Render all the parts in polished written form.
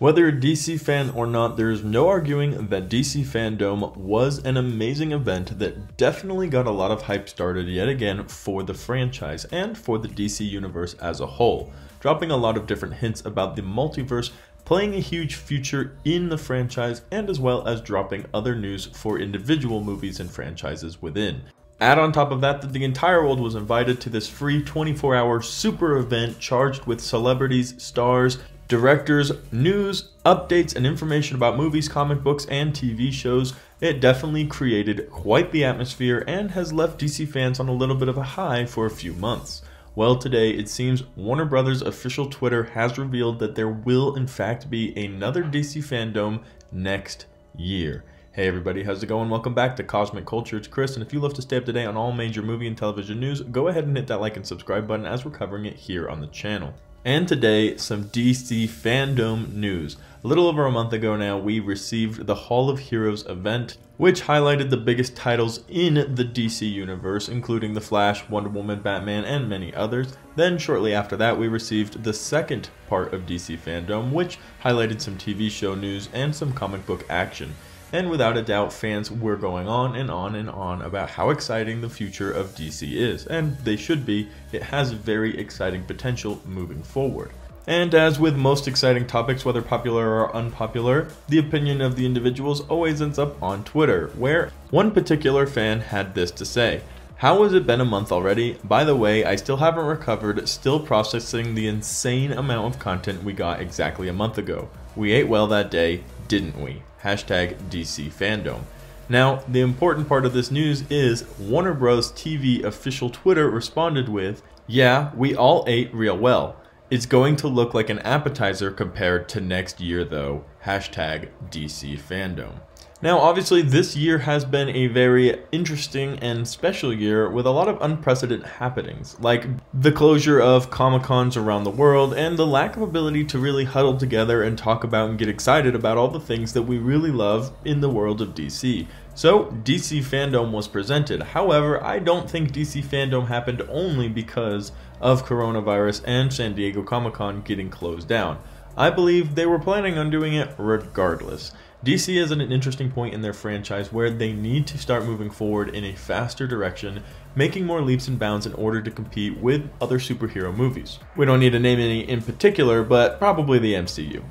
Whether you're a DC fan or not, there is no arguing that DC Fandome was an amazing event that definitely got a lot of hype started yet again for the franchise and for the DC universe as a whole, dropping a lot of different hints about the multiverse playing a huge future in the franchise, and as well as dropping other news for individual movies and franchises within. Add on top of that the entire world was invited to this free 24-hour super event charged with celebrities, stars, directors, news, updates, and information about movies, comic books, and TV shows. It definitely created quite the atmosphere and has left DC fans on a little bit of a high for a few months. Well, today it seems Warner Brothers official Twitter has revealed that there will in fact be another DC Fandome next year. Hey everybody, how's it going? Welcome back to Cosmic Culture. It's Chris, and if you love to stay up to date on all major movie and television news, go ahead and hit that like and subscribe button as we're covering it here on the channel. And today, some DC Fandome news. A little over a month ago now, we received the Hall of Heroes event, which highlighted the biggest titles in the DC universe, including The Flash, Wonder Woman, Batman, and many others. Then shortly after that, we received the second part of DC Fandome, which highlighted some TV show news and some comic book action. And without a doubt, fans were going on and on and on about how exciting the future of DC is, and they should be. It has very exciting potential moving forward. And as with most exciting topics, whether popular or unpopular, the opinion of the individuals always ends up on Twitter, where one particular fan had this to say: "How has it been a month already? By the way, I still haven't recovered, still processing the insane amount of content we got exactly a month ago. We ate well that day, didn't we? Hashtag DC Fandome." Now, the important part of this news is Warner Bros. TV official Twitter responded with, "Yeah, we all ate real well. It's going to look like an appetizer compared to next year though. Hashtag DC Fandome." Now, obviously, this year has been a very interesting and special year with a lot of unprecedented happenings, like the closure of Comic-Cons around the world and the lack of ability to really huddle together and talk about and get excited about all the things that we really love in the world of DC. So, DC Fandome was presented. However, I don't think DC Fandome happened only because of coronavirus and San Diego Comic-Con getting closed down. I believe they were planning on doing it regardless. DC is at an interesting point in their franchise where they need to start moving forward in a faster direction, making more leaps and bounds in order to compete with other superhero movies. We don't need to name any in particular, but probably the MCU.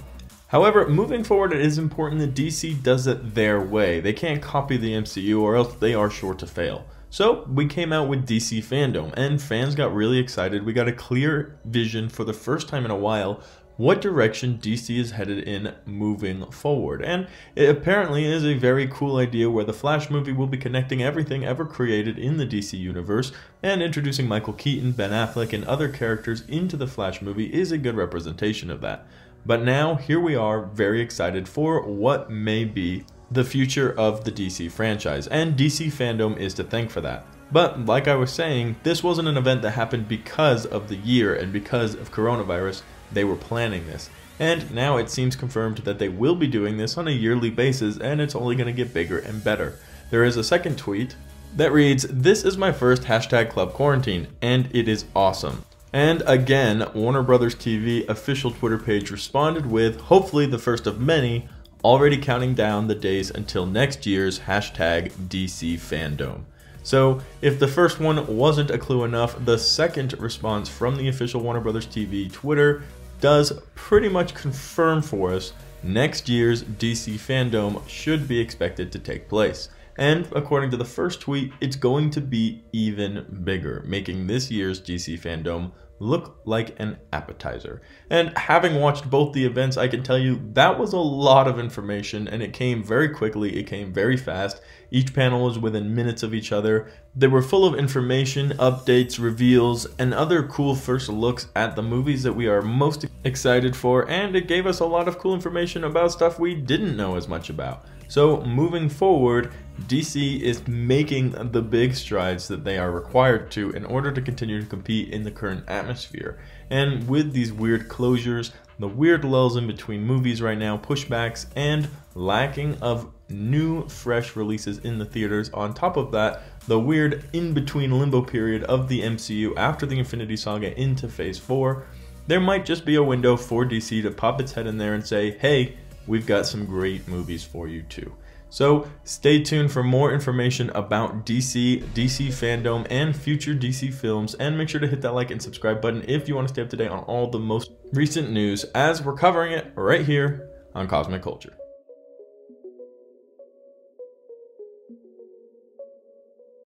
However, moving forward, it is important that DC does it their way. They can't copy the MCU or else they are sure to fail. So we came out with DC Fandome, and fans got really excited. We got a clear vision for the first time in a while what direction DC is headed in moving forward. And it apparently is a very cool idea where the Flash movie will be connecting everything ever created in the DC universe, and introducing Michael Keaton, Ben Affleck, and other characters into the Flash movie is a good representation of that. But now, here we are, very excited for what may be the future of the DC franchise, and DC Fandome is to thank for that. But like I was saying, this wasn't an event that happened because of the year and because of coronavirus. They were planning this, and now it seems confirmed that they will be doing this on a yearly basis, and it's only going to get bigger and better. There is a second tweet that reads, "This is my first hashtag Club Quarantine, and it is awesome." And again, Warner Brothers TV official Twitter page responded with, hopefully the first of many, already counting down the days until next year's hashtag DC Fandome. So, if the first one wasn't a clue enough, the second response from the official Warner Brothers TV Twitter does pretty much confirm for us next year's DC Fandome should be expected to take place. And according to the first tweet, it's going to be even bigger, making this year's DC Fandome look like an appetizer. And having watched both the events, I can tell you that was a lot of information, and it came very quickly, it came very fast. Each panel was within minutes of each other. They were full of information, updates, reveals, and other cool first looks at the movies that we are most excited for, and it gave us a lot of cool information about stuff we didn't know as much about. So moving forward, DC is making the big strides that they are required to in order to continue to compete in the current atmosphere. And with these weird closures, the weird lulls in between movies right now, pushbacks, and lacking of new fresh releases in the theaters, on top of that, the weird in-between limbo period of the MCU after the Infinity Saga into Phase 4, there might just be a window for DC to pop its head in there and say, hey, we've got some great movies for you too. So stay tuned for more information about DC Fandome, and future DC films, and make sure to hit that like and subscribe button if you want to stay up to date on all the most recent news, as we're covering it right here on Cosmic Culture.